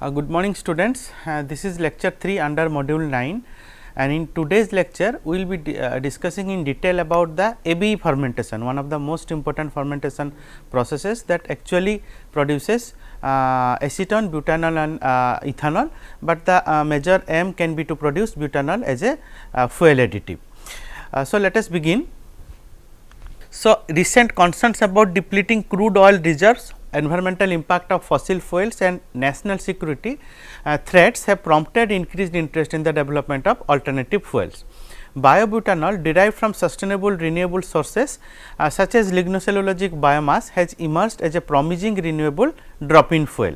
Good morning students, this is lecture 3 under module 9 and in today's lecture we will be discussing in detail about the ABE fermentation, one of the most important fermentation processes that actually produces acetone, butanol and ethanol, but the major aim can be to produce butanol as a fuel additive. So, let us begin. So, recent concerns about depleting crude oil reserves, environmental impact of fossil fuels and national security threats have prompted increased interest in the development of alternative fuels. Biobutanol derived from sustainable renewable sources such as lignocellulosic biomass has emerged as a promising renewable drop-in fuel.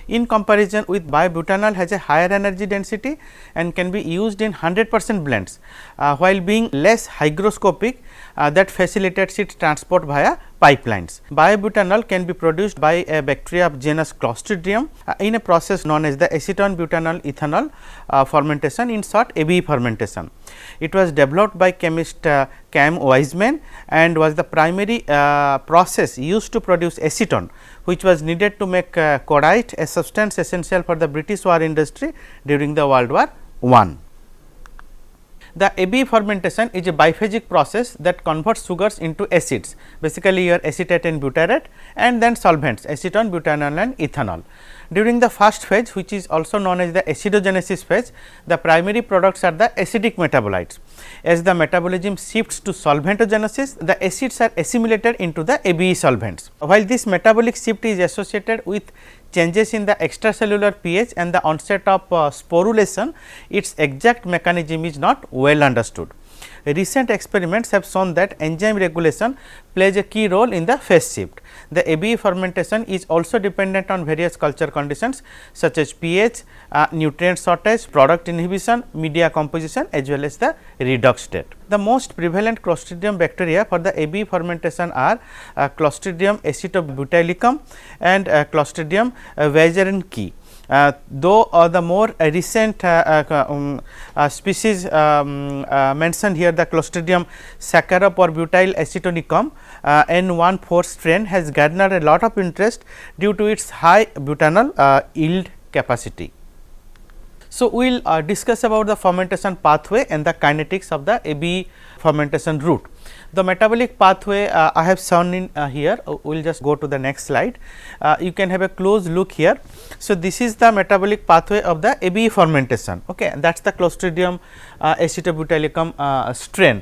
In comparison with biobutanol has a higher energy density and can be used in 100% blends, while being less hygroscopic that facilitates its transport via pipelines. Biobutanol can be produced by a bacteria of genus Clostridium in a process known as the acetone butanol ethanol fermentation, in short ABE fermentation. It was developed by chemist Cam Weisman and was the primary process used to produce acetone, which was needed to make cordite, a substance essential for the British war industry during the World War I. The ABE fermentation is a biphasic process that converts sugars into acids, basically your acetate and butyrate, and then solvents acetone, butanol and ethanol. During the first phase, which is also known as the acidogenesis phase, the primary products are the acidic metabolites. As the metabolism shifts to solventogenesis, the acids are assimilated into the ABE solvents. While this metabolic shift is associated with changes in the extracellular pH and the onset of sporulation, its exact mechanism is not well understood. Recent experiments have shown that enzyme regulation plays a key role in the phase shift. The ABE fermentation is also dependent on various culture conditions such as pH, nutrient shortage, product inhibition, media composition as well as the redox state. The most prevalent Clostridium bacteria for the ABE fermentation are Clostridium acetobutylicum and Clostridium weissenii. Though the more recent species mentioned here, the Clostridium saccharoporbutyl acetonicum N14 strain has garnered a lot of interest due to its high butanol yield capacity. So, we will discuss about the fermentation pathway and the kinetics of the ABE fermentation route. The metabolic pathway I have shown in here, we will just go to the next slide. You can have a close look here. So, this is the metabolic pathway of the ABE fermentation, okay. That is the Clostridium acetobutylicum strain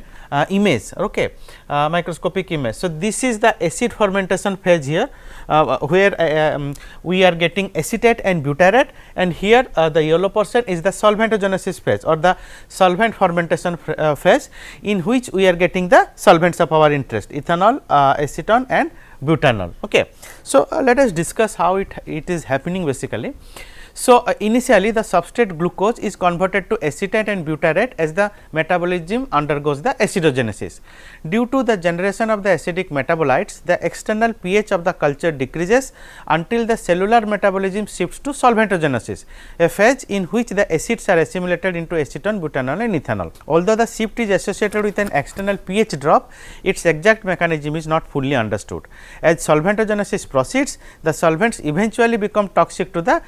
image, okay, microscopic image. So, this is the acid fermentation phase here, where we are getting acetate and butyrate, and here the yellow portion is the solventogenesis phase or the solvent fermentation phase, in which we are getting the solvents of our interest ethanol, acetone and butanol. Okay. So, let us discuss how it is happening basically. So, initially the substrate glucose is converted to acetate and butyrate as the metabolism undergoes the acidogenesis. Due to the generation of the acidic metabolites, the external pH of the culture decreases until the cellular metabolism shifts to solventogenesis, a phase in which the acids are assimilated into acetone, butanol and ethanol. Although the shift is associated with an external pH drop, its exact mechanism is not fully understood. As solventogenesis proceeds, the solvents eventually become toxic to the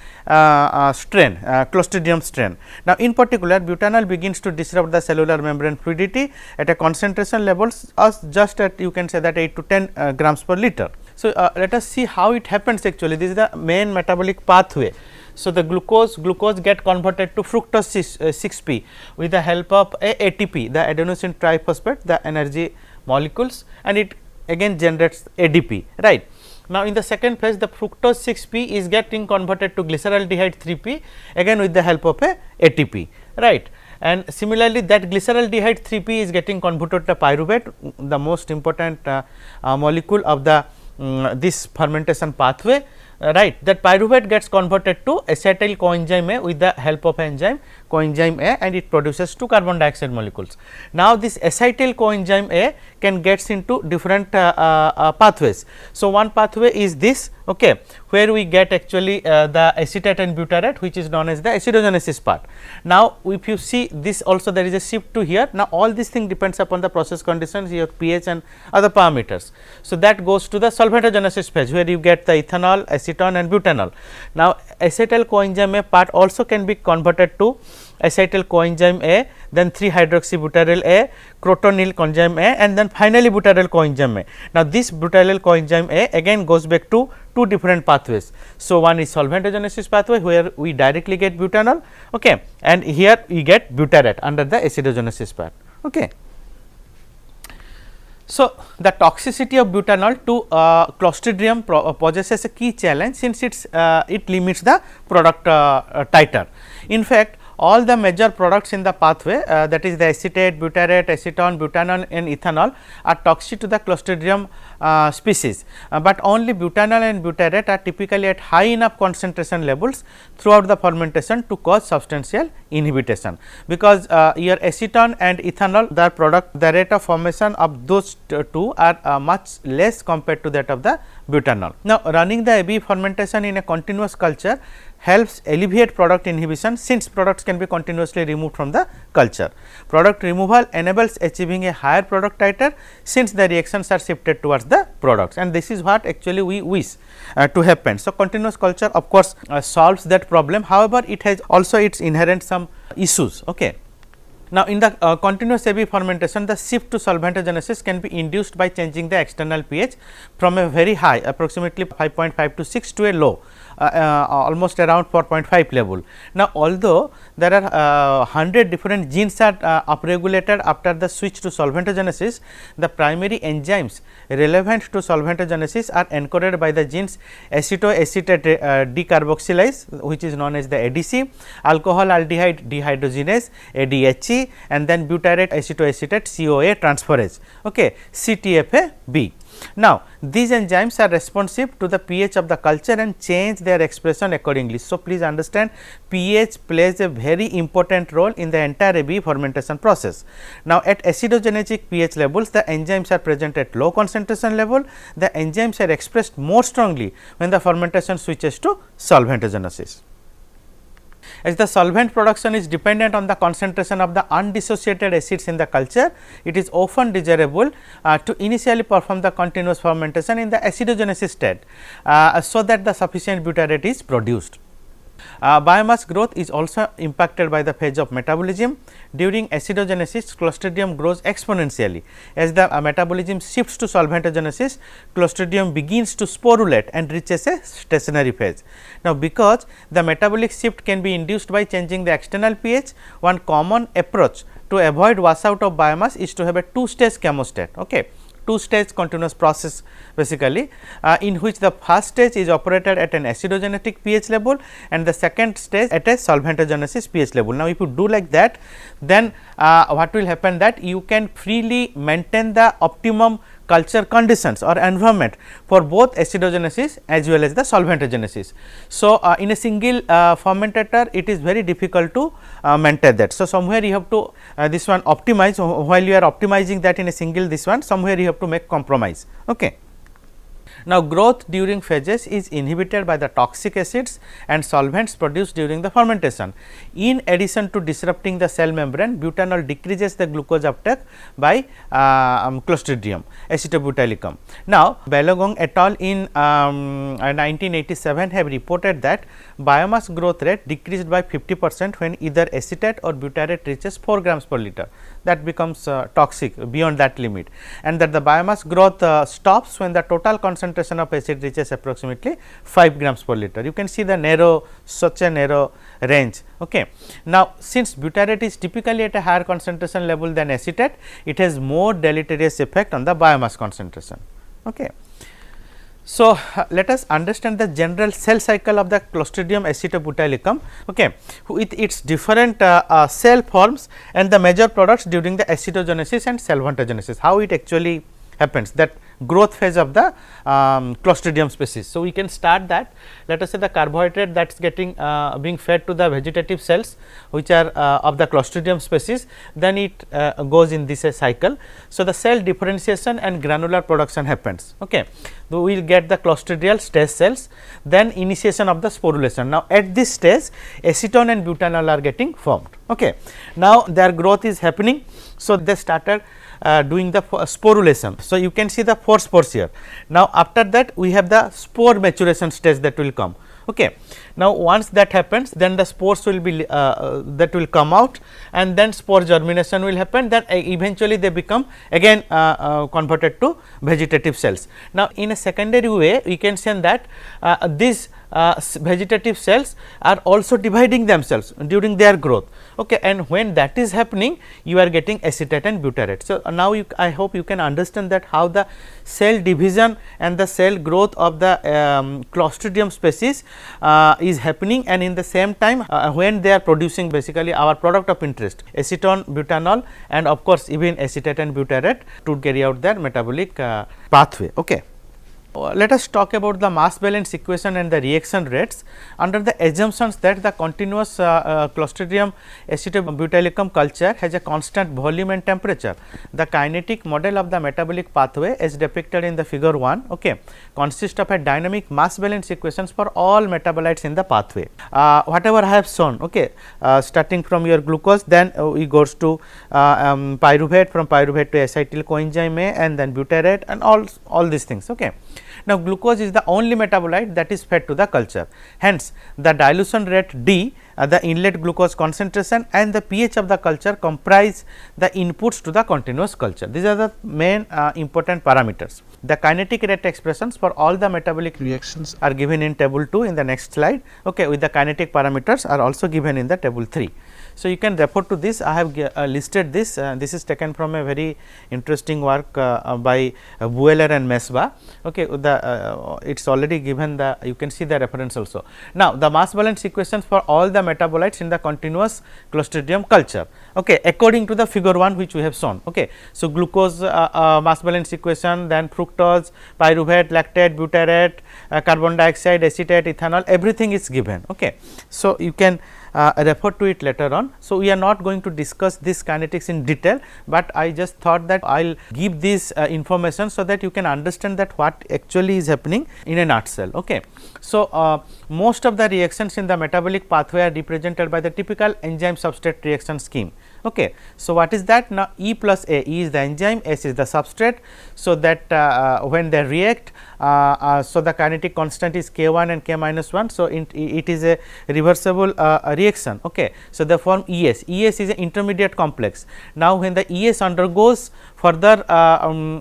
strain, Clostridium strain. Now, in particular butanol begins to disrupt the cellular membrane fluidity at a concentration levels just at you can say that 8 to 10 grams per liter. So, let us see how it happens actually. This is the main metabolic pathway. So, the glucose get converted to fructose 6P with the help of ATP, the adenosine triphosphate, the energy molecules, and it again generates ADP, right. Now, in the second phase the fructose 6P is getting converted to glyceraldehyde 3P again with the help of a ATP, right. And similarly, that glyceraldehyde 3P is getting converted to pyruvate, the most important molecule of the this fermentation pathway, right. That pyruvate gets converted to acetyl coenzyme A with the help of enzyme coenzyme A, and it produces 2 carbon dioxide molecules. Now, this acetyl coenzyme A can gets into different pathways. So, one pathway is this okay, where we get actually the acetate and butyrate, which is known as the acidogenesis part. Now, if you see this also, there is a shift to here. Now, all these thing depends upon the process conditions, your pH and other parameters. So, that goes to the solventogenesis phase, where you get the ethanol, acetone and butanol. Now, acetyl coenzyme A part also can be converted to acetyl coenzyme A, then 3-hydroxybutyryl A, crotonyl coenzyme A, and then finally butyryl coenzyme A. Now, this butyryl coenzyme A again goes back to two different pathways. So, one is solventogenesis pathway, where we directly get butanol, okay, and here we get butyrate under the acidogenesis part. Okay. So, the toxicity of butanol to Clostridium possesses a key challenge, since it limits the product titer. In fact, all the major products in the pathway, that is the acetate, butyrate, acetone, butanol and ethanol are toxic to the Clostridium species, but only butanol and butyrate are typically at high enough concentration levels throughout the fermentation to cause substantial inhibition, because your acetone and ethanol, the product, the rate of formation of those two are much less compared to that of the butanol. Now, running the ABE fermentation in a continuous culture helps alleviate product inhibition, since products can be continuously removed from the culture. Product removal enables achieving a higher product titer, since the reactions are shifted towards the products, and this is what actually we wish to happen. So, continuous culture of course solves that problem. However, it has also its inherent some issues. Okay. Now, in the continuous ABE fermentation, the shift to solventogenesis can be induced by changing the external pH from a very high, approximately 5.5 to 6, to a low, almost around 4.5 level. Now, although there are 100 different genes are upregulated after the switch to solventogenesis, the primary enzymes relevant to solventogenesis are encoded by the genes acetoacetate decarboxylase, which is known as the ADC, alcohol aldehyde dehydrogenase ADHE, and then butyrate acetoacetate CoA transferase, okay, CTFA-B. Now, these enzymes are responsive to the pH of the culture and change their expression accordingly. So, please understand, pH plays a very important role in the entire ABE fermentation process. Now, at acidogenetic pH levels, the enzymes are present at low concentration level. The enzymes are expressed more strongly when the fermentation switches to solventogenesis. As the solvent production is dependent on the concentration of the undissociated acids in the culture, it is often desirable to initially perform the continuous fermentation in the acidogenesis state, so that the sufficient butyrate is produced. Biomass growth is also impacted by the phase of metabolism. During acidogenesis, Clostridium grows exponentially. As the metabolism shifts to solventogenesis, Clostridium begins to sporulate and reaches a stationary phase. Now, because the metabolic shift can be induced by changing the external pH, one common approach to avoid washout of biomass is to have a two-stage chemostat. Okay. Two-stage continuous process basically, in which the first stage is operated at an acidogenetic pH level and the second stage at a solventogenesis pH level. Now, if you do like that, then what will happen, that you can freely maintain the optimum culture conditions or environment for both acidogenesis as well as the solventogenesis. So, in a single fermentator, it is very difficult to maintain that. So, somewhere you have to this one optimize, while you are optimizing that in a single this one, somewhere you have to make compromise. Okay. Now, growth during phases is inhibited by the toxic acids and solvents produced during the fermentation. In addition to disrupting the cell membrane, butanol decreases the glucose uptake by Clostridium acetobutylicum. Now, Balogun et al. In 1987 have reported that biomass growth rate decreased by 50% when either acetate or butyrate reaches 4 grams per liter. That becomes toxic beyond that limit, and that the biomass growth stops when the total concentration of acid reaches approximately 5 grams per liter. You can see the narrow, such a narrow range. Okay. Now, since butyrate is typically at a higher concentration level than acetate, it has more deleterious effect on the biomass concentration. Okay. So, let us understand the general cell cycle of the Clostridium acetobutylicum, okay, with its different cell forms and the major products during the acidogenesis and solventogenesis, how it actually happens, that growth phase of the Clostridium species. So, we can start that. Let us say the carbohydrate that is getting being fed to the vegetative cells which are of the Clostridium species, then it goes in this cycle. So, the cell differentiation and granular production happens. Okay. So, we will get the clostridial stage cells, then initiation of the sporulation. Now, at this stage acetone and butanol are getting formed. Okay. Now, their growth is happening. So, they started doing the sporulation. So, you can see the 4 spores here. Now, after that we have the spore maturation stage that will come. Okay. Now, once that happens, then the spores will be that will come out, and then spore germination will happen, then eventually they become again converted to vegetative cells. Now, in a secondary way we can say that these vegetative cells are also dividing themselves during their growth. Okay. And when that is happening, you are getting acetate and butyrate. So, now I hope you can understand that how the cell division and the cell growth of the Clostridium species is happening, and in the same time when they are producing basically our product of interest acetone, butanol, and of course, even acetate and butyrate to carry out their metabolic pathway. Okay. Let us talk about the mass balance equation and the reaction rates. Under the assumptions that the continuous Clostridium acetobutylicum culture has a constant volume and temperature, the kinetic model of the metabolic pathway as depicted in the figure 1 okay, consists of a dynamic mass balance equations for all metabolites in the pathway. Whatever I have shown, okay, starting from your glucose, then we goes to pyruvate, from pyruvate to acetyl coenzyme A, and then butyrate, and all these things. Okay. Now, glucose is the only metabolite that is fed to the culture. Hence, the dilution rate D, the inlet glucose concentration, and the pH of the culture comprise the inputs to the continuous culture. These are the main important parameters. The kinetic rate expressions for all the metabolic reactions are given in table 2 in the next slide, okay, with the kinetic parameters are also given in the table 3. So, you can refer to this. I have listed this. This is taken from a very interesting work by Buehler and Mesbah. Okay, it is already given the, you can see the reference also. Now, the mass balance equations for all the metabolites in the continuous Clostridium culture, okay, according to the figure 1 which we have shown. Okay. So, glucose mass balance equation, then fructose, pyruvate, lactate, butyrate, carbon dioxide, acetate, ethanol, everything is given. Okay. So, you can refer to it later on. So, we are not going to discuss this kinetics in detail, but I just thought that I will give this information so that you can understand that what actually is happening in a nutshell. Okay. So, most of the reactions in the metabolic pathway are represented by the typical enzyme substrate reaction scheme. Okay. So, what is that? Now, E plus A, E is the enzyme, S is the substrate. So, that when they react, so the kinetic constant is K1 and K minus 1. So, it is a reversible reaction. Okay. So, they form ES. ES is an intermediate complex. Now, when the ES undergoes further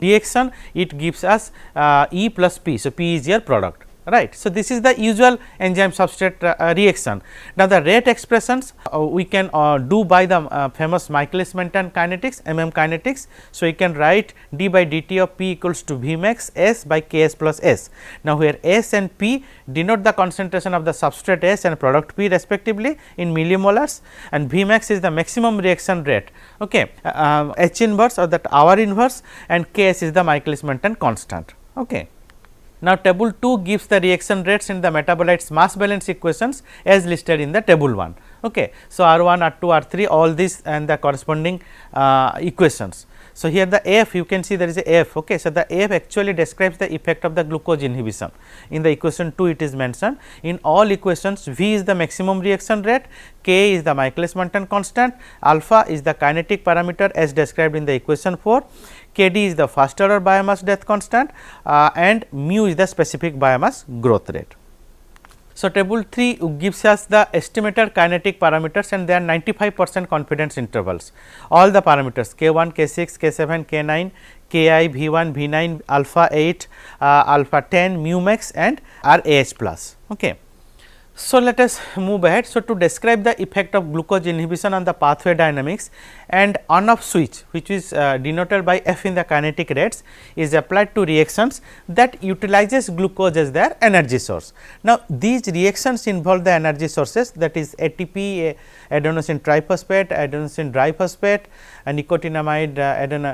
reaction, it gives us E plus P. So, P is your product. Right. So, this is the usual enzyme substrate reaction. Now, the rate expressions we can do by the famous Michaelis-Menten kinetics, kinetics. So, you can write d by dt of P equals to V max S by K S plus S. Now, where S and P denote the concentration of the substrate S and product P respectively in millimolars, and V max is the maximum reaction rate. Okay. H inverse or that hour inverse, and K S is the Michaelis-Menten constant. Okay. Now, table 2 gives the reaction rates in the metabolites mass balance equations as listed in the table 1. Okay. So, R1, R2, R3 all these and the corresponding equations. So, here the F you can see there is a F. Okay. So, the F actually describes the effect of the glucose inhibition. In the equation 2 it is mentioned. In all equations V is the maximum reaction rate, K is the Michaelis-Menten constant, alpha is the kinetic parameter as described in the equation 4, Kd is the first order biomass death constant, and mu is the specific biomass growth rate. So, table 3 gives us the estimated kinetic parameters, and they are 95% confidence intervals. All the parameters K1, K6, K7, K9, Ki, V1, V9, alpha 8, alpha 10, mu max, and RAH plus. Okay. So, let us move ahead. So, to describe the effect of glucose inhibition on the pathway dynamics, and on off switch which is denoted by F in the kinetic rates is applied to reactions that utilizes glucose as their energy source. Now, these reactions involve the energy sources, that is ATP, adenosine triphosphate, adenosine diphosphate, nicotinamide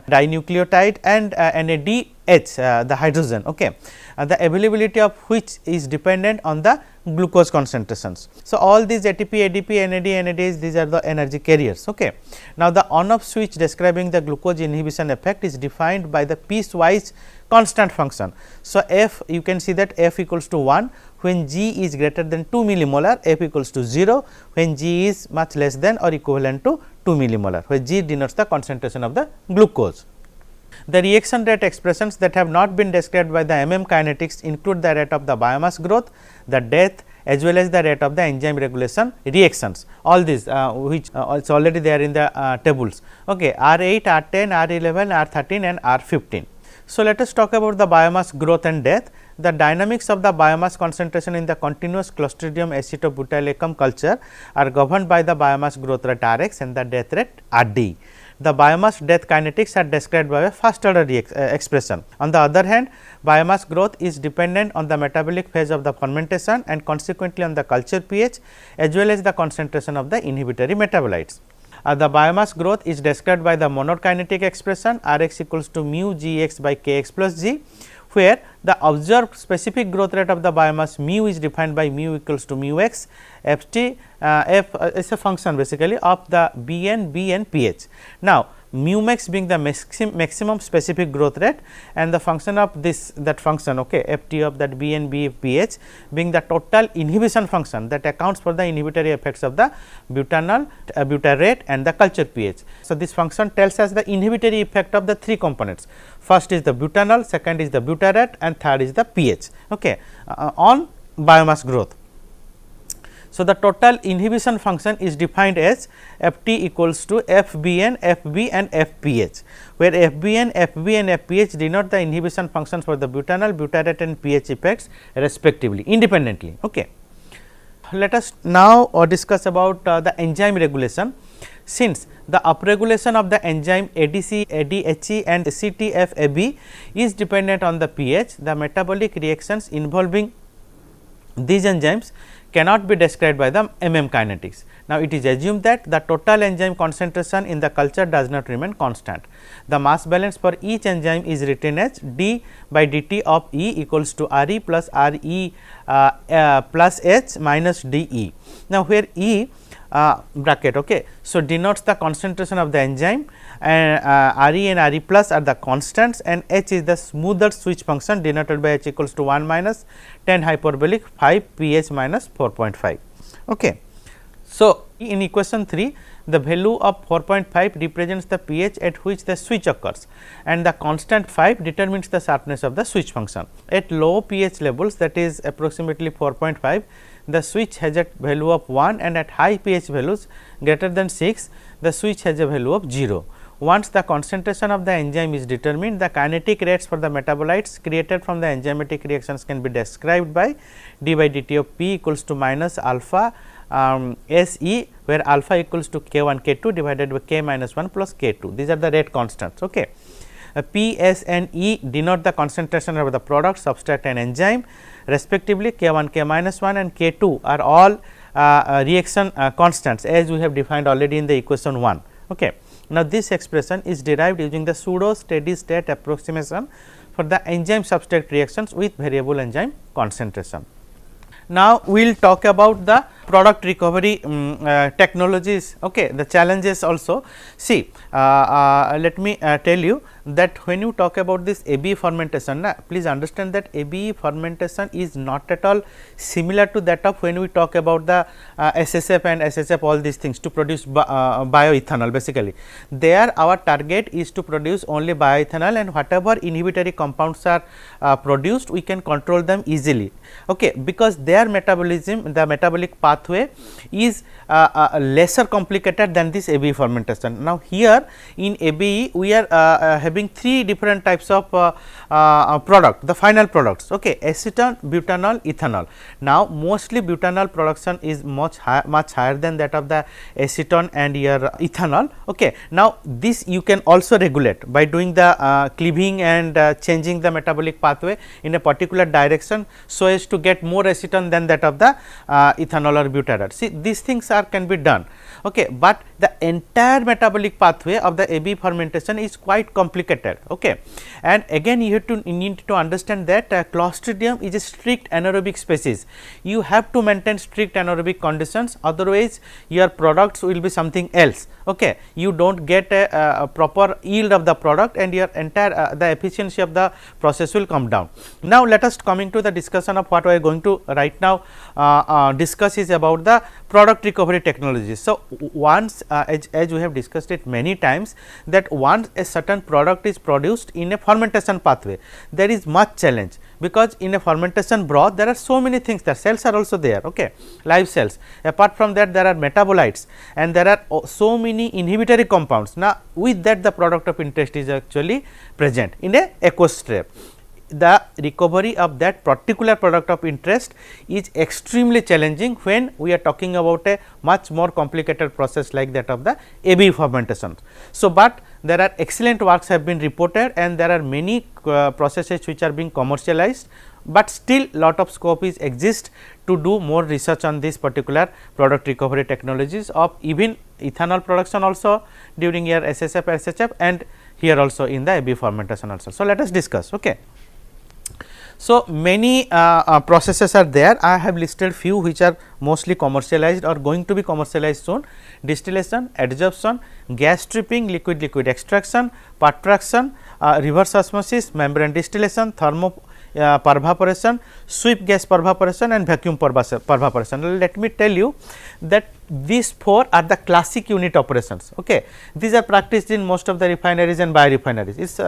dinucleotide, and NAD H, the hydrogen, okay, the availability of which is dependent on the glucose concentrations. So, all these ATP, ADP, NAD, NADH, these are the energy carriers. Okay. Now, the on off switch describing the glucose inhibition effect is defined by the piecewise constant function. So, F, you can see that F equals to 1 when G is greater than 2 millimolar, F equals to 0 when G is much less than or equivalent to 2 millimolar, where G denotes the concentration of the glucose. The reaction rate expressions that have not been described by the kinetics include the rate of the biomass growth, the death, as well as the rate of the enzyme regulation reactions, all these which is already there in the tables. Okay, R8, R10, R11, R13 and R15. So, let us talk about the biomass growth and death. The dynamics of the biomass concentration in the continuous Clostridium acetobutylicum culture are governed by the biomass growth rate Rx and the death rate Rd. The biomass death kinetics are described by a first order expression. On the other hand, biomass growth is dependent on the metabolic phase of the fermentation and consequently on the culture pH as well as the concentration of the inhibitory metabolites. The biomass growth is described by the monokinetic expression Rx equals to mu Gx by Kx plus G, where the observed specific growth rate of the biomass mu is defined by mu equals to mu x, f t, f is a function basically of the Bn, B and pH. Now, mu max being the maximum specific growth rate and the function of this that function, okay, f t of that Bn, B, pH being the total inhibition function that accounts for the inhibitory effects of the butanol, butyrate and the culture pH. So, this function tells us the inhibitory effect of the three components. First is the butanol, second is the butyrate and third is the pH, okay, on biomass growth. So, the total inhibition function is defined as f t equals to f b n, f b and f pH, where f b n, f b and f pH denote the inhibition functions for the butanol, butyrate and pH effects respectively independently. Okay. Let us now discuss about the enzyme regulation. Since the upregulation of the enzyme ADC, ADHE and CTFAB is dependent on the pH, the metabolic reactions involving these enzymes cannot be described by the kinetics. Now, it is assumed that the total enzyme concentration in the culture does not remain constant. The mass balance for each enzyme is written as d by dt of E equals to Re plus Re plus H minus dE. Now, where E bracket, okay, so denotes the concentration of the enzyme and Re and Re plus are the constants and H is the smoother switch function denoted by H equals to 1 minus 10 hyperbolic 5 pH minus 4.5. Okay. So, in equation 3 the value of 4.5 represents the pH at which the switch occurs and the constant 5 determines the sharpness of the switch function. At low pH levels, that is approximately 4.5, the switch has a value of 1 and at high pH values greater than 6 the switch has a value of 0. Once the concentration of the enzyme is determined, the kinetic rates for the metabolites created from the enzymatic reactions can be described by d by dt of P equals to minus alpha SE, where alpha equals to K1 K2 divided by K minus 1 plus K2. These are the rate constants. Okay. P, S and E denote the concentration of the product, substrate and enzyme respectively. K1, K minus 1 and K2 are all reaction constants as we have defined already in the equation 1. Okay. Now, this expression is derived using the pseudo steady state approximation for the enzyme substrate reactions with variable enzyme concentration. Now, we will talk about the product recovery technologies, okay, the challenges also. See, let me tell you that when you talk about this ABE fermentation, please understand that ABE fermentation is not at all similar to that of when we talk about the SSF and SHF, all these things to produce bioethanol basically. There our target is to produce only bioethanol and whatever inhibitory compounds are produced, we can control them easily, okay, because their metabolism, the metabolic pathway is lesser complicated than this ABE fermentation. Now, here in ABE we are having three different types of product, the final products, okay, acetone, butanol, ethanol. Now, mostly butanol production is much higher than that of the acetone and your ethanol. Okay. Now, this you can also regulate by doing the cleaving and changing the metabolic pathway in a particular direction, so as to get more acetone than that of the ethanol or butadiene. See, these things are can be done, okay, but the entire metabolic pathway of the ABE fermentation is quite complicated, okay. And again you need to understand that Clostridium is a strict anaerobic species. You have to maintain strict anaerobic conditions, otherwise your products will be something else, okay. You do not get a proper yield of the product, and your entire the efficiency of the process will come down. Now, let us coming to the discussion of what we are going to right now discuss is about the product recovery technologies. So, once as we have discussed it many times, that once a certain product is produced in a fermentation pathway, there is much challenge, because in a fermentation broth there are so many things, the cells are also there, okay, live cells. Apart from that, there are metabolites and there are so many inhibitory compounds. Now, with that the product of interest is actually present in a aqueous step. The recovery of that particular product of interest is extremely challenging when we are talking about a much more complicated process like that of the ABE fermentation. So, but there are excellent works have been reported, and there are many processes which are being commercialized, but still lot of scope is exist to do more research on this particular product recovery technologies of even ethanol production also during your SSF, SHF, and here also in the ABE fermentation also. So, let us discuss. Okay. So, many processes are there. I have listed few which are mostly commercialized or going to be commercialized soon: distillation, adsorption, gas stripping, liquid liquid extraction, pertraction, reverse osmosis, membrane distillation, thermo pervaporation, sweep gas pervaporation, and vacuum pervaporation. Let me tell you that these four are the classic unit operations. Okay. These are practiced in most of the refineries and biorefineries. It's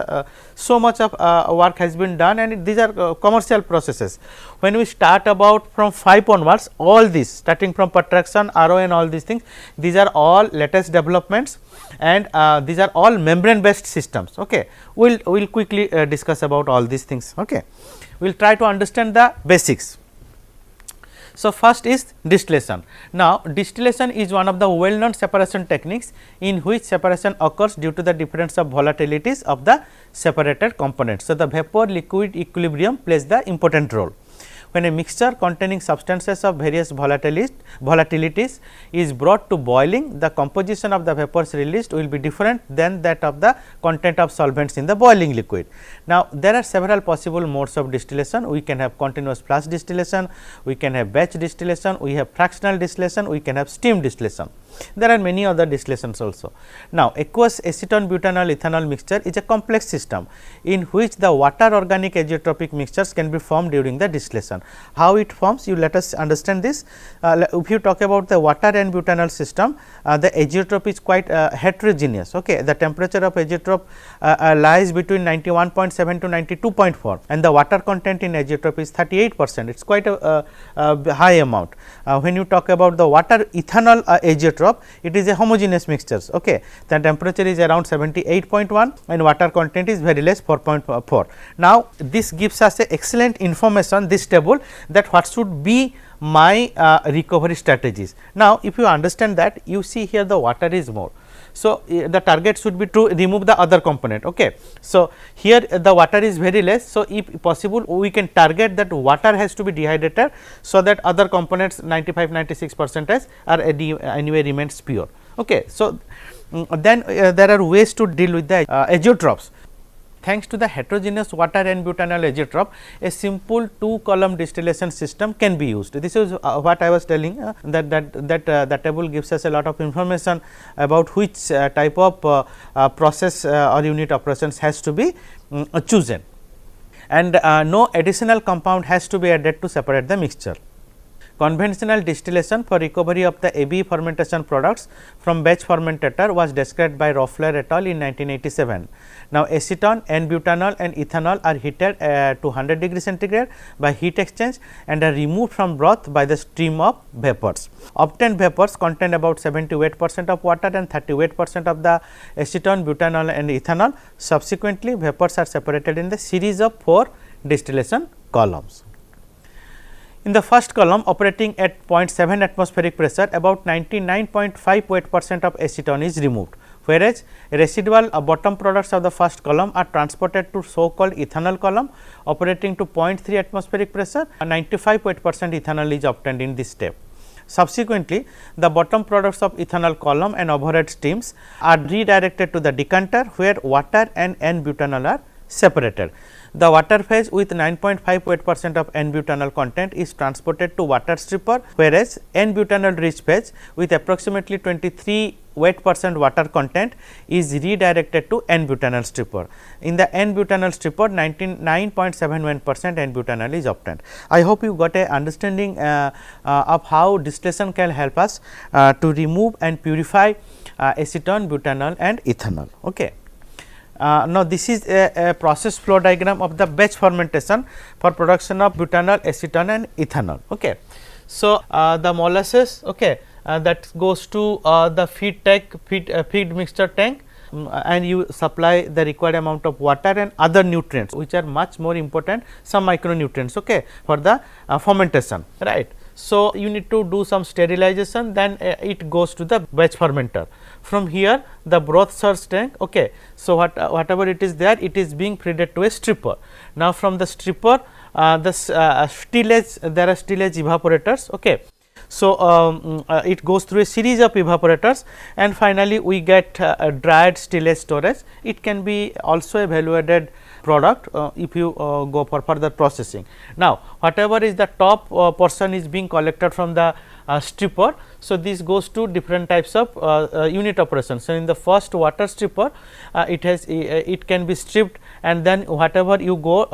so much of work has been done, and these are commercial processes. When we start about from 5 onwards, all these starting from pertraction, RO, and all these things, these are all latest developments, and these are all membrane based systems. Okay. We'll quickly discuss about all these things. Okay. We'll try to understand the basics. So, first is distillation. Now, distillation is one of the well known separation techniques in which separation occurs due to the difference of volatilities of the separated components. So, the vapor liquid equilibrium plays the important role. When a mixture containing substances of various volatilities is brought to boiling, the composition of the vapors released will be different than that of the content of solvents in the boiling liquid. Now, there are several possible modes of distillation. We can have continuous flash distillation, we can have batch distillation, we have fractional distillation, we can have steam distillation. There are many other distillations also. Now, aqueous acetone butanol ethanol mixture is a complex system in which the water organic azeotropic mixtures can be formed during the distillation. How it forms? You let us understand this. If you talk about the water and butanol system, the azeotrope is quite heterogeneous. Okay. The temperature of azeotrope lies between 91.7 to 92.4, and the water content in azeotrope is 38%. It is quite a high amount. When you talk about the water ethanol azeotrope, it is a homogeneous mixtures. Okay. The temperature is around 78.1 and water content is very less, 4.4. Now, this gives us a excellent information, this table, that what should be my recovery strategies. Now, if you understand that, you see here the water is more. So, the target should be to remove the other component. Okay. So, here the water is very less. So, if possible we can target that water has to be dehydrated, so that other components 95-96% are anyway remains pure. Okay. So, then there are ways to deal with the azeotropes. Thanks to the heterogeneous water and butanol azeotrope, a simple 2-column distillation system can be used. This is what I was telling, that table gives us a lot of information about which type of process or unit operations has to be chosen, and no additional compound has to be added to separate the mixture. Conventional distillation for recovery of the ABE fermentation products from batch fermentator was described by Roffler et al. In 1987. Now, acetone, N-butanol and ethanol are heated to 100 degree centigrade by heat exchange and are removed from broth by the stream of vapors. Obtained vapors contain about 78% of water and 38% of the acetone, butanol and ethanol. Subsequently, vapors are separated in the series of 4 distillation columns. In the first column, operating at 0.7 atmospheric pressure, about 99.58% of acetone is removed, whereas residual bottom products of the first column are transported to so called ethanol column operating to 0.3 atmospheric pressure, and 95.8% ethanol is obtained in this step. Subsequently, the bottom products of ethanol column and overhead streams are redirected to the decanter, where water and N-butanol are separated. The water phase with 9.5 weight % of N-butanol content is transported to water stripper, whereas N-butanol rich phase with approximately 23 weight % water content is redirected to N-butanol stripper. In the N-butanol stripper, 99.71% N-butanol is obtained. I hope you got a understanding of how distillation can help us to remove and purify acetone, butanol and ethanol. Okay. Now, this is a process flow diagram of the batch fermentation for production of butanol, acetone and ethanol. Okay. So, the molasses that goes to the feed tank, feed mixture tank, and you supply the required amount of water and other nutrients, which are much more important, some micronutrients for the fermentation, right. So, you need to do some sterilization, then it goes to the batch fermenter. From here the broth source tank. So, whatever it is there, it is being feeded to a stripper. Now, from the stripper the stillage, there are stillage evaporators. So, it goes through a series of evaporators and finally, we get a dried stillage storage. It can be also a value added product if you go for further processing. Now, whatever is the top portion is being collected from the stripper. So, this goes to different types of unit operations. So, in the first water stripper, it can be stripped, and then whatever you go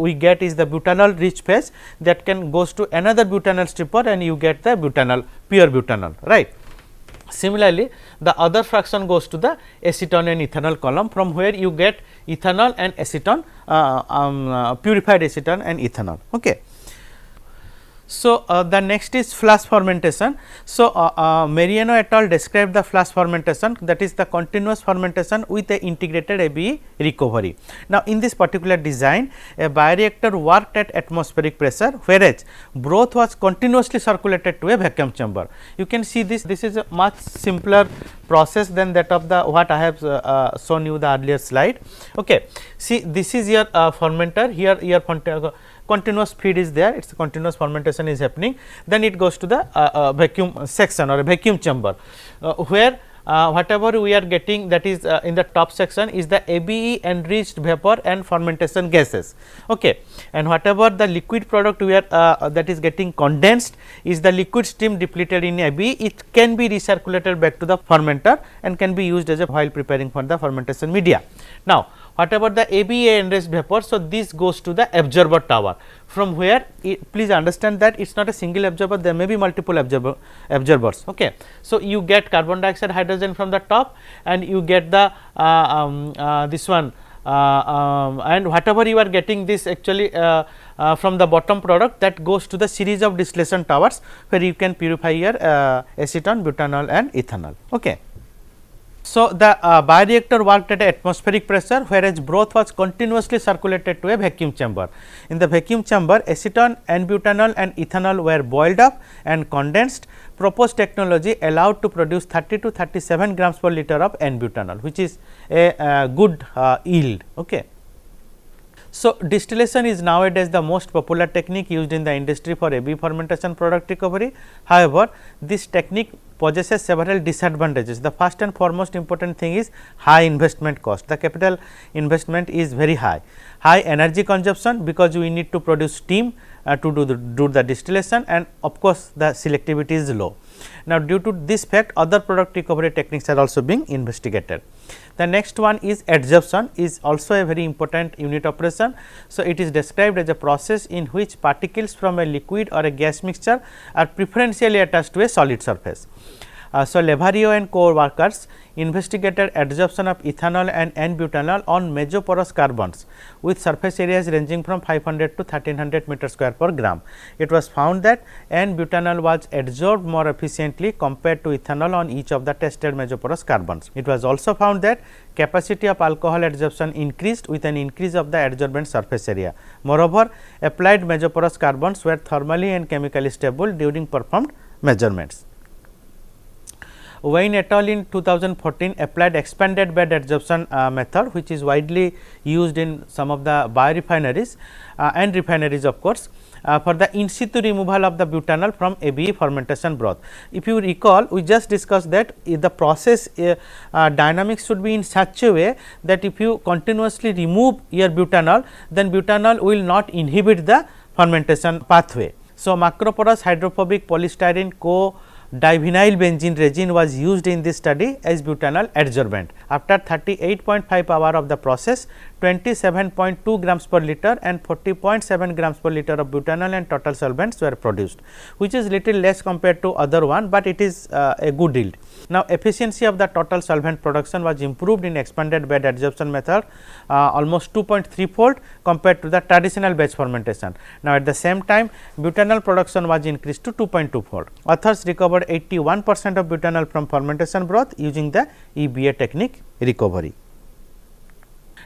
we get is the butanol rich phase, that can goes to another butanol stripper and you get the butanol, pure butanol, right. Similarly, the other fraction goes to the acetone and ethanol column, from where you get ethanol and acetone, purified acetone and ethanol. So, the next is flash fermentation. So, Mariano et al. Described the flash fermentation, that is the continuous fermentation with a integrated ABE recovery. Now, in this particular design, a bioreactor worked at atmospheric pressure, whereas broth was continuously circulated to a vacuum chamber. You can see this is a much simpler process than that of the what I have shown you the earlier slide. See, this is your fermenter, here your continuous feed is there, its continuous fermentation is happening, then it goes to the vacuum section or a vacuum chamber, where whatever we are getting, that is in the top section, is the ABE enriched vapor and fermentation gases, and whatever the liquid product we are that is getting condensed is the liquid stream depleted in ABE. It can be recirculated back to the fermenter and can be used as a while preparing for the fermentation media. Now, whatever the ABE enriched vapor, so this goes to the absorber tower, from where please understand that it is not a single absorber, there may be multiple absorbers. So, you get carbon dioxide, hydrogen from the top, and you get the this one, and whatever you are getting this actually from the bottom product, that goes to the series of distillation towers, where you can purify your acetone, butanol and ethanol. So, the bioreactor worked at atmospheric pressure, whereas broth was continuously circulated to a vacuum chamber. In the vacuum chamber, acetone, N-butanol and ethanol were boiled up and condensed. Proposed technology allowed to produce 30 to 37 grams per liter of N-butanol, which is a good yield. So, distillation is nowadays the most popular technique used in the industry for ABE fermentation product recovery. However, this technique possesses several disadvantages. The first and foremost important thing is high investment cost. The capital investment is very high. High energy consumption, because we need to produce steam to do the distillation, and of course, the selectivity is low. Now, due to this fact, other product recovery techniques are also being investigated. The next one is adsorption, is also a very important unit operation. So, it is described as a process in which particles from a liquid or a gas mixture are preferentially attached to a solid surface. So, Levario and co-workers investigated adsorption of ethanol and N-butanol on mesoporous carbons with surface areas ranging from 500 to 1300 meter square per gram. It was found that N-butanol was adsorbed more efficiently compared to ethanol on each of the tested mesoporous carbons. It was also found that capacity of alcohol adsorption increased with an increase of the adsorbent surface area. Moreover, applied mesoporous carbons were thermally and chemically stable during performed measurements. Wayne et al. In 2014 applied expanded bed adsorption method, which is widely used in some of the biorefineries and refineries of course. for the in situ removal of the butanol from ABE fermentation broth. If you recall, we just discussed that the process dynamics should be in such a way that if you continuously remove your butanol, then butanol will not inhibit the fermentation pathway. So, macroporous hydrophobic polystyrene co-divinyl benzene resin was used in this study as butanol adsorbent. After 38.5 hour of the process, 27.2 grams per liter and 40.7 grams per liter of butanol and total solvents were produced, which is little less compared to other one, but it is a good yield. Now, efficiency of the total solvent production was improved in expanded bed adsorption method almost 2.3 fold compared to the traditional batch fermentation. Now, at the same time, butanol production was increased to 2.2 fold. Authors recovered 81% of butanol from fermentation broth using the EBA technique recovery.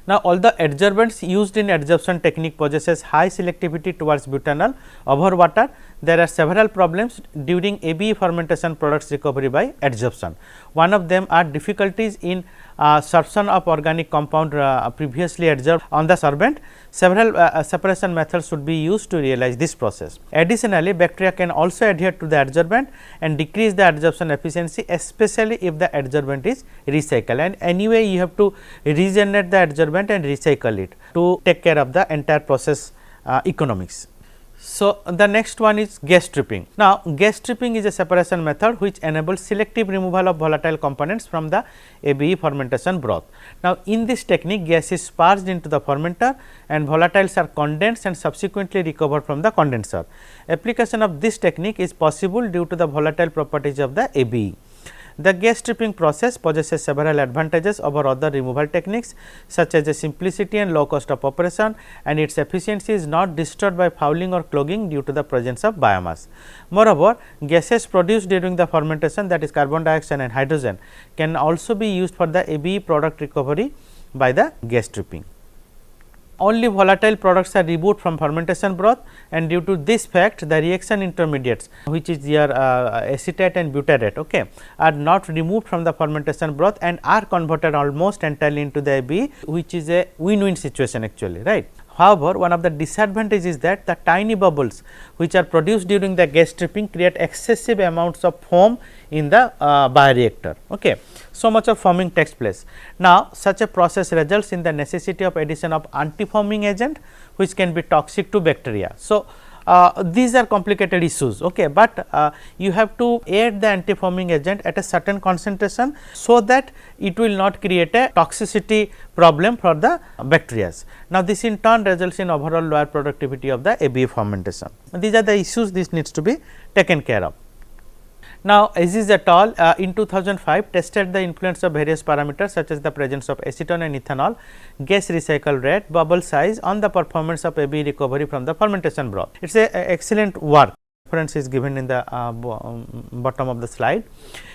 Now, all the adsorbents used in adsorption technique possesses high selectivity towards butanol over water. There are several problems during ABE fermentation products recovery by adsorption. One of them are difficulties in sorption of organic compound previously adsorbed on the sorbent. Several separation methods should be used to realize this process. Additionally, bacteria can also adhere to the adsorbent and decrease the adsorption efficiency, especially if the adsorbent is recycled, and anyway you have to regenerate the adsorbent and recycle it to take care of the entire process economics. So, the next one is gas stripping. Now, gas stripping is a separation method which enables selective removal of volatile components from the ABE fermentation broth. Now, in this technique, gas is sparged into the fermenter and volatiles are condensed and subsequently recovered from the condenser. Application of this technique is possible due to the volatile properties of the ABE. The gas stripping process possesses several advantages over other removal techniques, such as the simplicity and low cost of operation, and its efficiency is not disturbed by fouling or clogging due to the presence of biomass. Moreover, gases produced during the fermentation, that is carbon dioxide and hydrogen, can also be used for the ABE product recovery by the gas stripping. Only volatile products are removed from fermentation broth, and due to this fact the reaction intermediates, which is your acetate and butyrate, are not removed from the fermentation broth and are converted almost entirely into the ABE, which is a win-win situation actually, right. However, one of the disadvantages is that the tiny bubbles which are produced during the gas stripping create excessive amounts of foam in the bioreactor. So much of foaming takes place. Now, such a process results in the necessity of addition of anti-foaming agent which can be toxic to bacteria. So, these are complicated issues, but you have to add the anti-foaming agent at a certain concentration, so that it will not create a toxicity problem for the bacteria. Now, this in turn results in overall lower productivity of the ABE fermentation. These are the issues this needs to be taken care of. Now, Aziz et al. In 2005 tested the influence of various parameters such as the presence of acetone and ethanol, gas recycle rate, bubble size on the performance of ABE recovery from the fermentation broth. It is a excellent work. Reference is given in the bottom of the slide.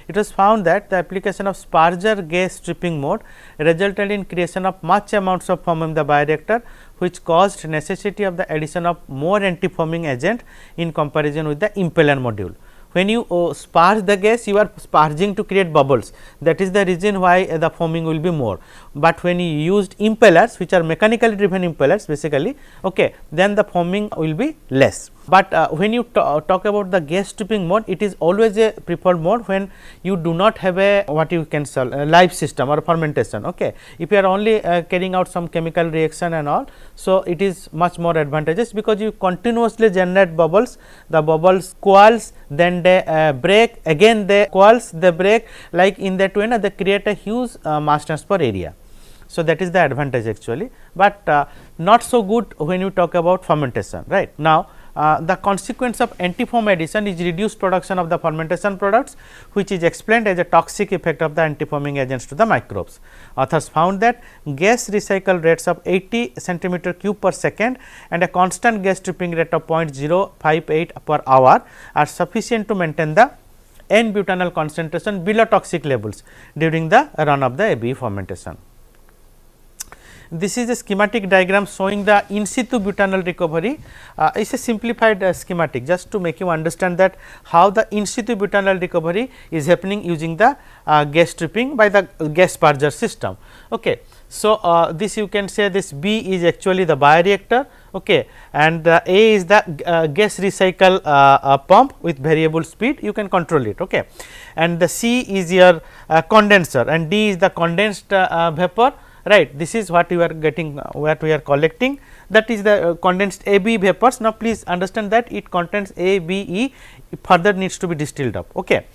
It was found that the application of sparger gas stripping mode resulted in creation of much amounts of foam in the bioreactor, which caused necessity of the addition of more anti-foaming agent in comparison with the impeller module. When you sparge the gas, you are sparging to create bubbles, that is the reason why the foaming will be more. But when you used impellers, which are mechanically driven impellers basically, then the foaming will be less. But when you talk about the gas stripping mode, it is always a preferred mode when you do not have a what you can call a live system or fermentation. If you are only carrying out some chemical reaction and all, so it is much more advantageous, because you continuously generate bubbles, the bubbles coils, then they break, again they coils, they break, like in that way they create a huge mass transfer area. So, that is the advantage actually, but not so good when you talk about fermentation, right. Now, the consequence of anti-foam addition is reduced production of the fermentation products, which is explained as a toxic effect of the anti-foaming agents to the microbes. Authors found that gas recycle rates of 80 centimeter cube per second and a constant gas stripping rate of 0.058 per hour are sufficient to maintain the N-butanol concentration below toxic levels during the run of the ABE fermentation. This is a schematic diagram showing the in situ butanol recovery. It is a simplified schematic, just to make you understand that how the in situ butanol recovery is happening using the gas stripping by the gas sparger system. So, this you can say this B is actually the bioreactor, okay, and A is the gas recycle pump with variable speed, you can control it, okay, and the C is your condenser and D is the condensed vapor, right. This is what you are getting, what we are collecting, that is the condensed ABE vapors. Now, please understand that it contains ABE, further needs to be distilled up, okay.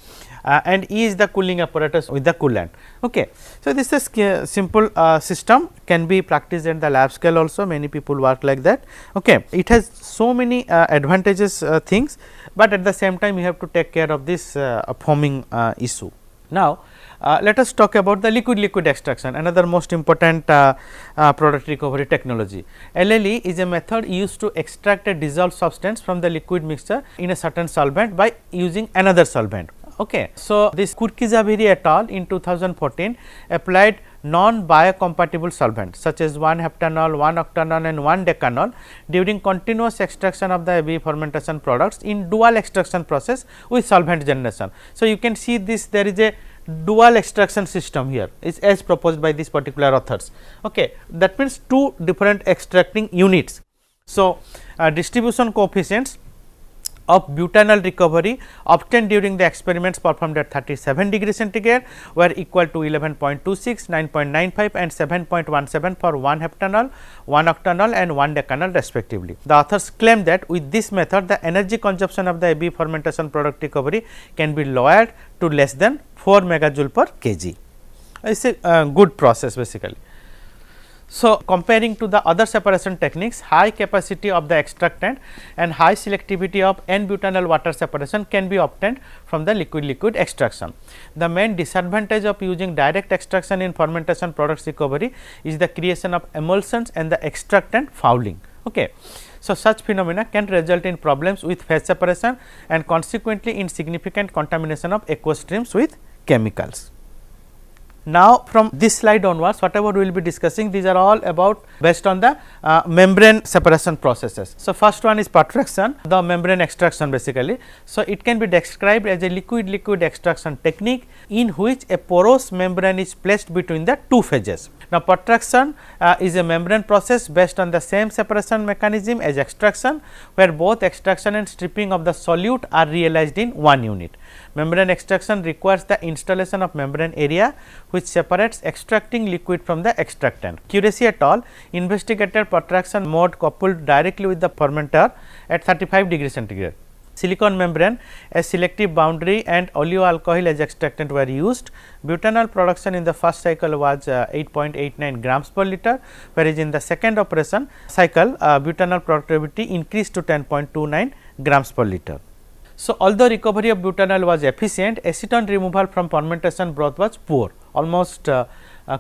And E is the cooling apparatus with the coolant. Okay. So, this is a simple system, can be practiced at the lab scale also, many people work like that. Okay. It has so many advantages things, but at the same time you have to take care of this foaming issue. Now, let us talk about the liquid extraction, another most important product recovery technology. LLE is a method used to extract a dissolved substance from the liquid mixture in a certain solvent by using another solvent. Okay. So, this Kurkizabiri et al. In 2014 applied non-biocompatible solvents such as 1-heptanol, 1-octanol and 1-decanol during continuous extraction of the ABE fermentation products in dual extraction process with solvent generation. So, you can see this, there is a dual extraction system here is as proposed by these particular authors. Okay. That means two different extracting units. So, distribution coefficients of butanol recovery obtained during the experiments performed at 37 degree centigrade were equal to 11.26, 9.95 and 7.17 for 1-heptanol, 1-octanol and 1-decanol respectively. The authors claim that with this method the energy consumption of the ABE fermentation product recovery can be lowered to less than 4 megajoule per kg. It is a good process basically. So, comparing to the other separation techniques, high capacity of the extractant and high selectivity of N-butanol water separation can be obtained from the liquid extraction. The main disadvantage of using direct extraction in fermentation products recovery is the creation of emulsions and the extractant fouling. Okay. So, such phenomena can result in problems with phase separation and consequently in significant contamination of aqueous streams with chemicals. Now, from this slide onwards, whatever we will be discussing, these are all about based on the membrane separation processes. So, first one is pertraction, the membrane extraction basically. So, it can be described as a liquid extraction technique in which a porous membrane is placed between the two phases. Now, pertraction is a membrane process based on the same separation mechanism as extraction, where both extraction and stripping of the solute are realized in one unit. Membrane extraction requires the installation of membrane area which separates extracting liquid from the extractant. Curesi et al. Investigated pertraction mode coupled directly with the fermenter at 35 degree centigrade. Silicon membrane as selective boundary and oleoalcohol as extractant were used. Butanol production in the first cycle was 8.89 grams per liter, whereas in the second operation cycle butanol productivity increased to 10.29 grams per liter. So, although recovery of butanol was efficient, acetone removal from fermentation broth was poor, almost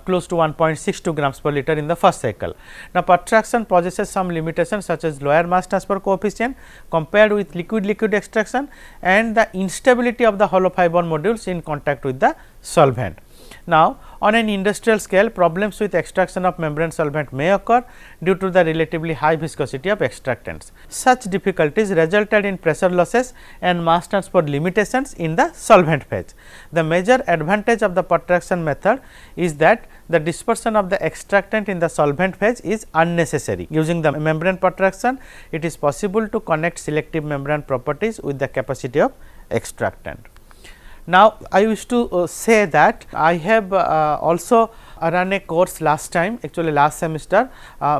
close to 1.62 grams per liter in the first cycle. Now, pertraction possesses some limitations such as lower mass transfer coefficient compared with liquid extraction and the instability of the hollow fiber modules in contact with the solvent. Now, on an industrial scale, problems with extraction of membrane solvent may occur due to the relatively high viscosity of extractants. Such difficulties resulted in pressure losses and mass transfer limitations in the solvent phase. The major advantage of the pertraction method is that the dispersion of the extractant in the solvent phase is unnecessary. Using the membrane pertraction, it is possible to connect selective membrane properties with the capacity of extractant. Now, I wish to say that I have also run a course last time, actually last semester,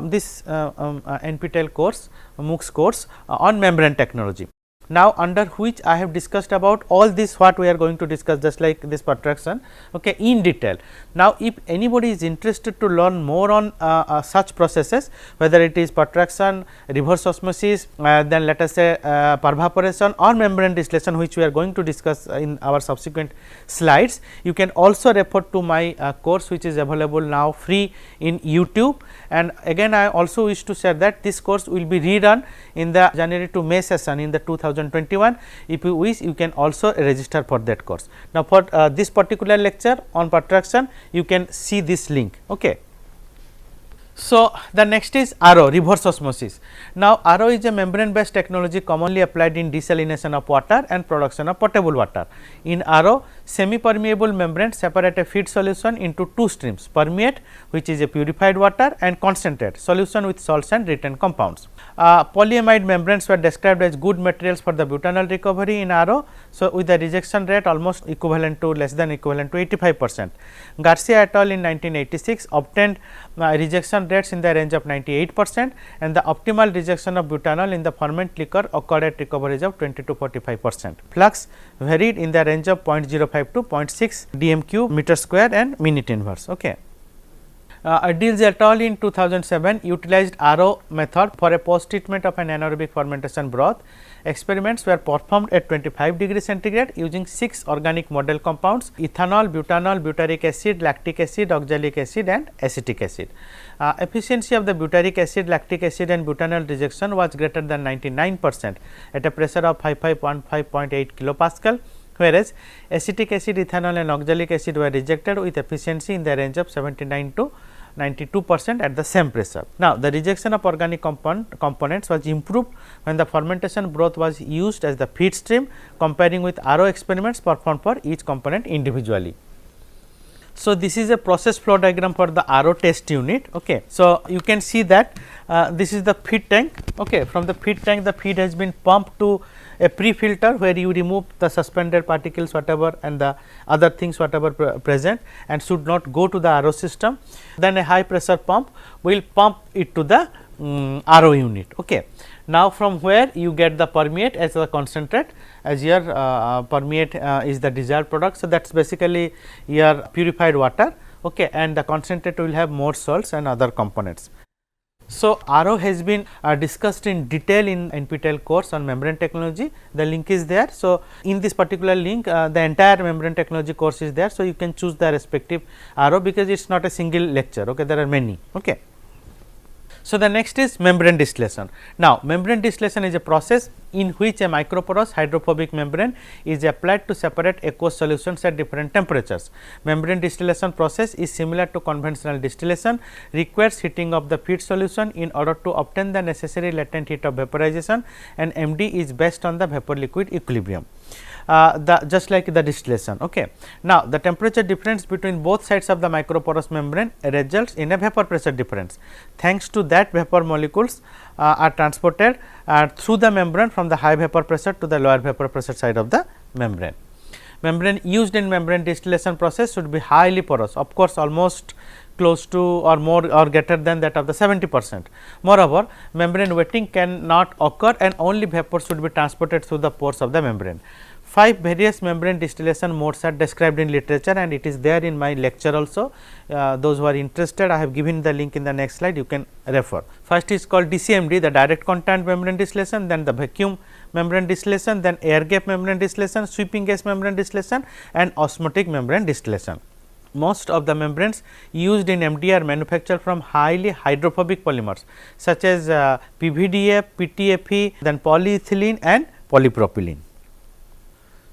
this NPTEL course, MOOCs course on membrane technology. Now, under which I have discussed about all this what we are going to discuss, just like this pertraction, okay, in detail. Now, if anybody is interested to learn more on such processes, whether it is pertraction, reverse osmosis, then let us say pervaporation or membrane distillation, which we are going to discuss in our subsequent slides, you can also refer to my course, which is available now free in YouTube. And again, I also wish to share that this course will be rerun in the January to May session in the 2021. If you wish, you can also register for that course. Now, for this particular lecture on pertraction, you can see this link. Okay. So, the next is RO, reverse osmosis. Now, RO is a membrane based technology commonly applied in desalination of water and production of potable water. In RO, semi permeable membranes separate a feed solution into two streams, permeate, which is a purified water, and concentrate, solution with salts and return compounds. Polyamide membranes were described as good materials for the butanol recovery in RO. So, with the rejection rate almost equivalent to less than equivalent to 85%. Garcia et al. In 1986 obtained rejection rates in the range of 98% and the optimal rejection of butanol in the ferment liquor occurred at recoveries of 20 to 45%. Flux varied in the range of 0.05 to 0.6 dm³ meter square and minute inverse. Okay. Deals et al. In 2007 utilized RO method for a post treatment of an anaerobic fermentation broth. Experiments were performed at 25 degree centigrade using 6 organic model compounds: ethanol, butanol, butyric acid, lactic acid, oxalic acid and acetic acid. Efficiency of the butyric acid, lactic acid and butanol rejection was greater than 99% at a pressure of 5515.8 kilopascal, whereas acetic acid, ethanol and oxalic acid were rejected with efficiency in the range of 79 to 92% at the same pressure. Now, the rejection of organic components was improved when the fermentation broth was used as the feed stream, comparing with RO experiments performed for each component individually. So, this is a process flow diagram for the RO test unit. Okay. So, you can see that this is the feed tank. Okay. From the feed tank, the feed has been pumped to a pre-filter where you remove the suspended particles whatever and the other things whatever present and should not go to the RO system. Then a high pressure pump will pump it to the RO unit. Okay. Now, from where you get the permeate as the concentrate, as your permeate is the desired product. So, that is basically your purified water, okay, and the concentrate will have more salts and other components. So, RO has been discussed in detail in NPTEL course on membrane technology. The link is there. So, in this particular link the entire membrane technology course is there. So, you can choose the respective RO because it is not a single lecture, okay, there are many. Okay. So, the next is membrane distillation. Now, membrane distillation is a process in which a microporous hydrophobic membrane is applied to separate aqueous solutions at different temperatures. Membrane distillation process is similar to conventional distillation, requires heating of the feed solution in order to obtain the necessary latent heat of vaporization, and MD is based on the vapor liquid equilibrium. Just like the distillation. Okay. Now, the temperature difference between both sides of the microporous membrane results in a vapor pressure difference. Thanks to that, vapor molecules are transported through the membrane from the high vapor pressure to the lower vapor pressure side of the membrane. Membrane used in membrane distillation process should be highly porous, of course, almost close to or more or greater than that of the 70%. Moreover, membrane wetting cannot occur and only vapor should be transported through the pores of the membrane. 5 various membrane distillation modes are described in literature and it is there in my lecture also. Those who are interested, I have given the link in the next slide, you can refer. First is called DCMD, the direct contact membrane distillation, then the vacuum membrane distillation, then air gap membrane distillation, sweeping gas membrane distillation and osmotic membrane distillation. Most of the membranes used in MD are manufactured from highly hydrophobic polymers such as PVDF, PTFE, then polyethylene and polypropylene.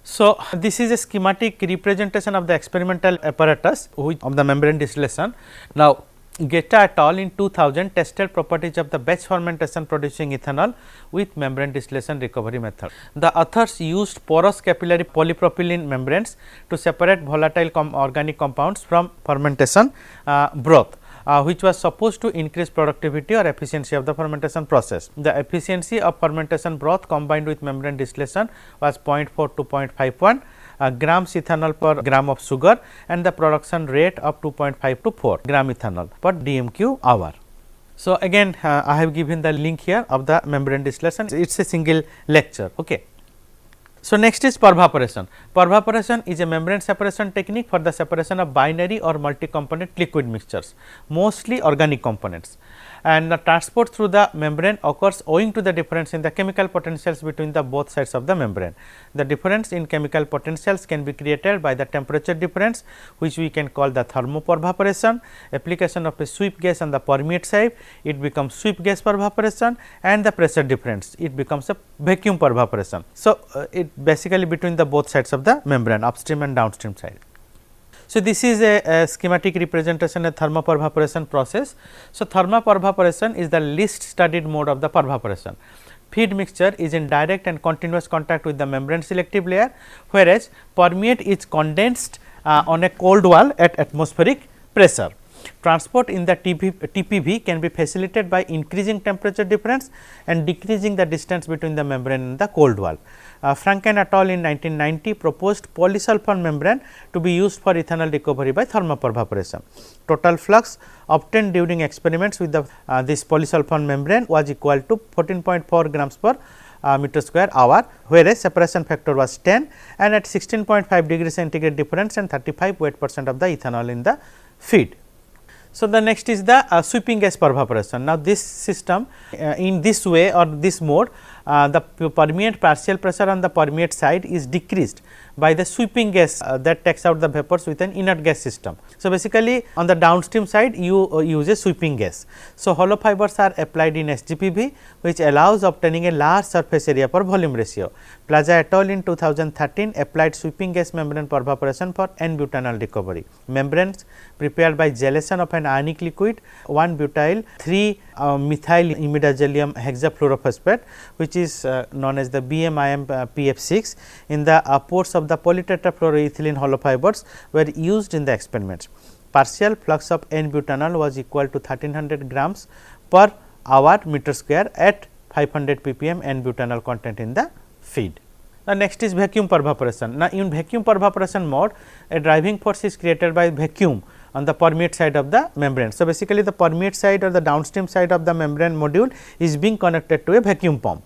So, this is a schematic representation of the experimental apparatus of the membrane distillation. Now, Geta et al. In 2000 tested properties of the batch fermentation producing ethanol with membrane distillation recovery method. The authors used porous capillary polypropylene membranes to separate volatile organic compounds from fermentation broth. Which was supposed to increase productivity or efficiency of the fermentation process. The efficiency of fermentation broth combined with membrane distillation was 0.4 to 0.51 grams ethanol per gram of sugar and the production rate of 2.5 to 4 gram ethanol per dm³ hour. So, again I have given the link here of the membrane distillation, it is a single lecture. Okay. So, next is pervaporation. Pervaporation is a membrane separation technique for the separation of binary or multi-component liquid mixtures, mostly organic components, and the transport through the membrane occurs owing to the difference in the chemical potentials between the both sides of the membrane. The difference in chemical potentials can be created by the temperature difference, which we can call the thermopervaporation, application of a sweep gas on the permeate side, it becomes sweep gas pervaporation, and the pressure difference, it becomes a vacuum pervaporation. So, it basically between the both sides of the membrane, upstream and downstream side. So, this is a schematic representation of thermopervaporation process. So, thermopervaporation is the least studied mode of the pervaporation. Feed mixture is in direct and continuous contact with the membrane selective layer, whereas permeate is condensed on a cold wall at atmospheric pressure. Transport in the TPV can be facilitated by increasing temperature difference and decreasing the distance between the membrane and the cold wall. Franken et al. In 1990 proposed polysulfone membrane to be used for ethanol recovery by thermopervaporation. Total flux obtained during experiments with the this polysulfone membrane was equal to 14.4 grams per meter square hour, whereas separation factor was 10 and at 16.5 degree centigrade difference and 35 weight% of the ethanol in the feed. So, the next is the sweeping gas pervaporation. Now, this system in this way or this mode, the permeate partial pressure on the permeate side is decreased by the sweeping gas that takes out the vapors with an inert gas system. So, basically on the downstream side you use a sweeping gas. So, hollow fibers are applied in SGPV, which allows obtaining a large surface area per volume ratio. Plaza et al. In 2013 applied sweeping gas membrane pervaporation for N-butanol recovery. Membranes prepared by gelation of an ionic liquid 1-butyl 3-methyl imidazolium hexafluorophosphate, which is known as the BMIM PF6 in the pores of the polytetrafluoroethylene hollow fibers were used in the experiments. Partial flux of N-butanol was equal to 1300 grams per hour meter square at 500 ppm N-butanol content in the feed. The next is vacuum pervaporation. Now, in vacuum pervaporation mode, a driving force is created by vacuum on the permeate side of the membrane. So, basically the permeate side or the downstream side of the membrane module is being connected to a vacuum pump.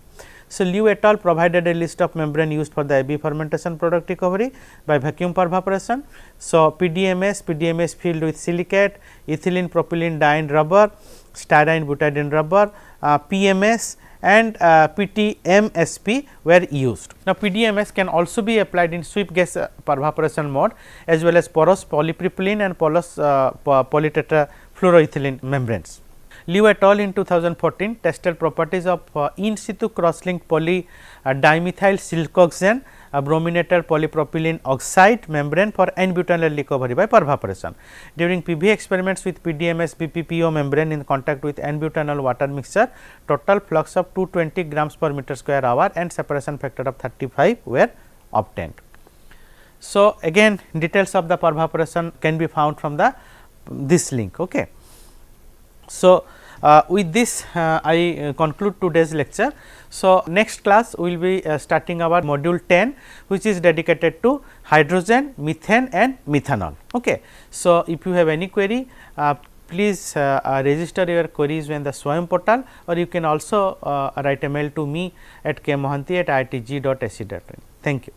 So, Liu et al. Provided a list of membrane used for the ABE fermentation product recovery by vacuum pervaporation. So, PDMS filled with silicate, ethylene propylene diene rubber, styrene butadiene rubber, PMS and PTMSP were used. Now, PDMS can also be applied in sweep gas pervaporation mode as well as porous polypropylene and porous polytetrafluoroethylene membranes. Liu et al. In 2014 tested properties of in situ cross-linked dimethyl silicooxane brominated polypropylene oxide membrane for N-butanol recovery by pervaporation. During PV experiments with PDMS BPPO membrane in contact with N-butanol water mixture, total flux of 220 grams per meter square hour and separation factor of 35 were obtained. So, again details of the pervaporation can be found from the this link. Okay. So, with this I conclude today's lecture. So, next class we will be starting our module 10, which is dedicated to hydrogen, methane and methanol. Okay. So, if you have any query, please register your queries in the Swayam portal, or you can also write a mail to me at kmohanty@iitg.ac.in. Thank you.